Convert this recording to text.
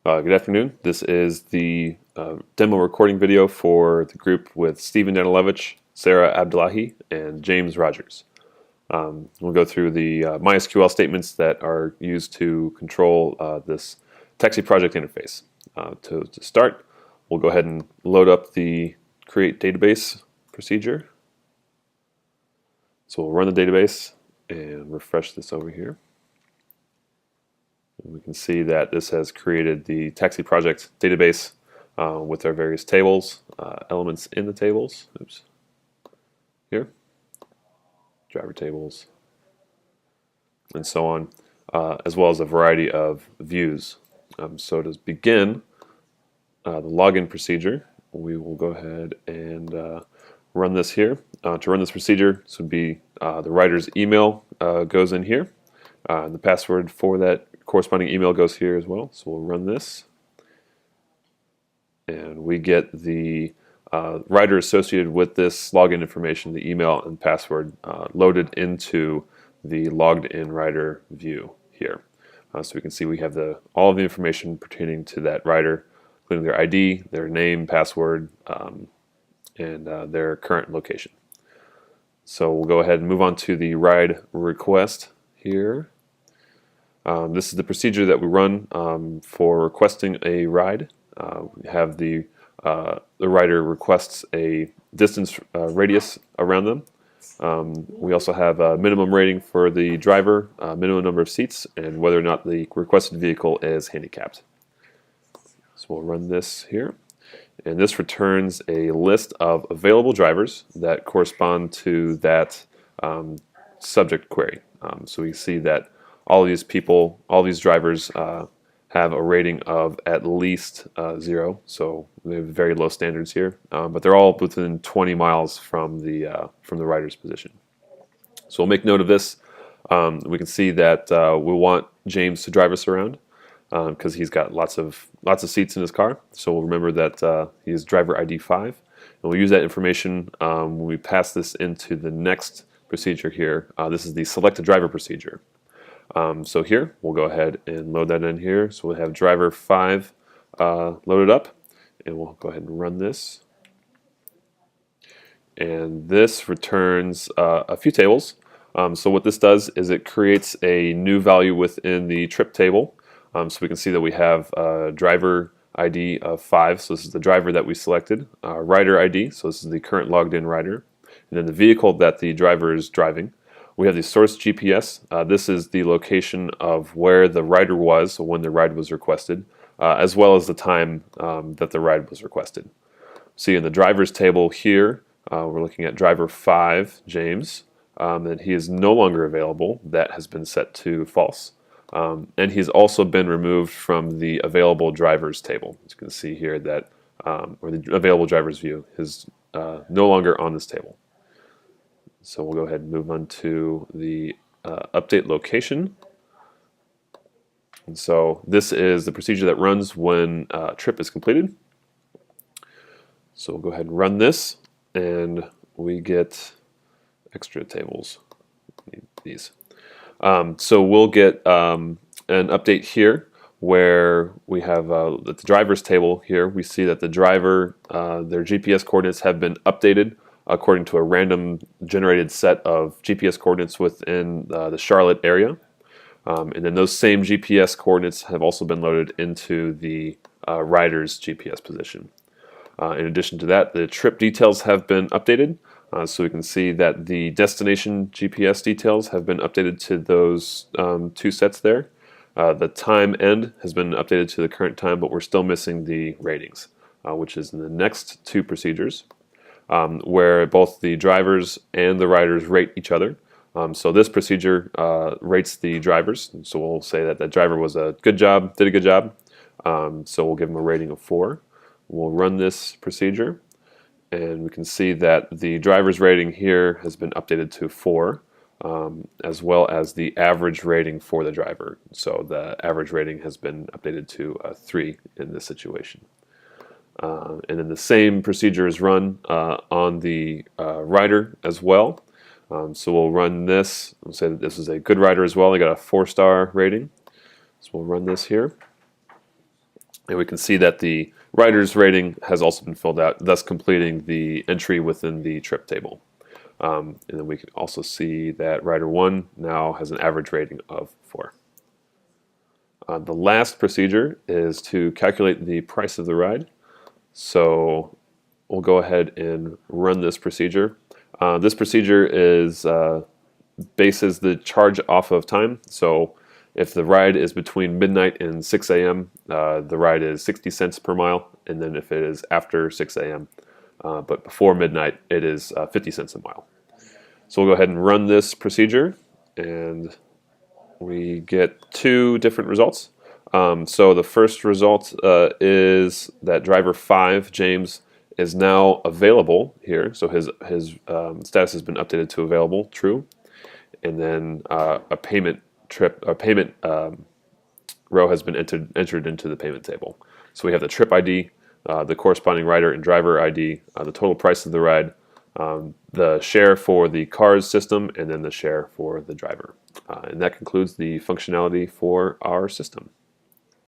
Good afternoon. This is the demo recording video for the group with Stephen Danilevich, Sarah Abdullahi, and James Rogers. We'll go through the MySQL statements that are used to control this taxi project interface. To start, we'll go ahead and load up the create database procedure. So we'll run the database and refresh this over here. We can see that this has created the taxi project database with our various tables, elements in the tables. Oops. Here, driver tables, and so on, as well as a variety of views. So to begin the login procedure, we will go ahead and run this here. To run this procedure, this would be the writer's email goes in here. The password for that corresponding email goes here as well. So we'll run this, and we get the writer associated with this login information, the email and password, loaded into the logged in writer view here. So we can see we have all of the information pertaining to that writer, including their ID, their name, password, and their current location. So we'll go ahead and move on to the ride request here. This is the procedure that we run for requesting a ride. We have the rider requests a distance radius around them. We also have a minimum rating for the driver, minimum number of seats, and whether or not the requested vehicle is handicapped. So we'll run this here. And this returns a list of available drivers that correspond to that subject query. So we see that all of these people, all these drivers have a rating of at least 0, so they have very low standards here, but they're all within 20 miles from the rider's position. So we'll make note of this. We can see that we want James to drive us around because he's got lots of seats in his car. So we'll remember that he is driver ID 5, and we'll use that information when we pass this into the next procedure here. This is the select a driver procedure. So here, we'll go ahead and load that in here. So we'll have driver 5 loaded up, and we'll go ahead and run this. And this returns a few tables. So what this does is it creates a new value within the trip table. So we can see that we have driver ID of 5, so this is the driver that we selected, rider ID, so this is the current logged in rider, and then the vehicle that the driver is driving. We have the source GPS. This is the location of where the rider was, so when the ride was requested, as well as the time that the ride was requested. See in the drivers table here, we're looking at driver 5, James, and he is no longer available. That has been set to false. And he's also been removed from the available drivers table. As you can see here that, or the available drivers view is no longer on this table. So we'll go ahead and move on to the update location. And so this is the procedure that runs when a trip is completed. So we'll go ahead and run this, and we get extra tables. Need these. So we'll get an update here where we have the driver's table here. We see that the driver, their GPS coordinates have been updated according to a random generated set of GPS coordinates within the Charlotte area. And then those same GPS coordinates have also been loaded into the rider's GPS position. In addition to that, the trip details have been updated. So we can see that the destination GPS details have been updated to those two sets there. The time end has been updated to the current time, but we're still missing the ratings, which is in the next two procedures. Where both the drivers and the riders rate each other. So this procedure rates the drivers. So we'll say that that driver was a good job, did a good job. So we'll give him a rating of 4. We'll run this procedure, and we can see that the driver's rating here has been updated to 4, as well as the average rating for the driver. So the average rating has been updated to 3 in this situation. And then the same procedure is run on the rider as well. So we'll run this. We'll say that this is a good rider as well. They got a 4-star rating. So we'll run this here. And we can see that the rider's rating has also been filled out, thus completing the entry within the trip table. And then we can also see that rider 1 now has an average rating of 4. The last procedure is to calculate the price of the ride. So we'll go ahead and run this procedure. This procedure is bases the charge off of time. So if the ride is between midnight and 6 a.m., the ride is 60 cents per mile. And then if it is after 6 a.m., but before midnight, it is 50 cents a mile. So we'll go ahead and run this procedure, and we get 2 different results. So the first result is that driver 5, James, is now available here. So his status has been updated to available, true. And then a payment row has been entered into the payment table. So we have the trip ID, the corresponding rider and driver ID, the total price of the ride, the share for the Carz system, and then the share for the driver. And that concludes the functionality for our system.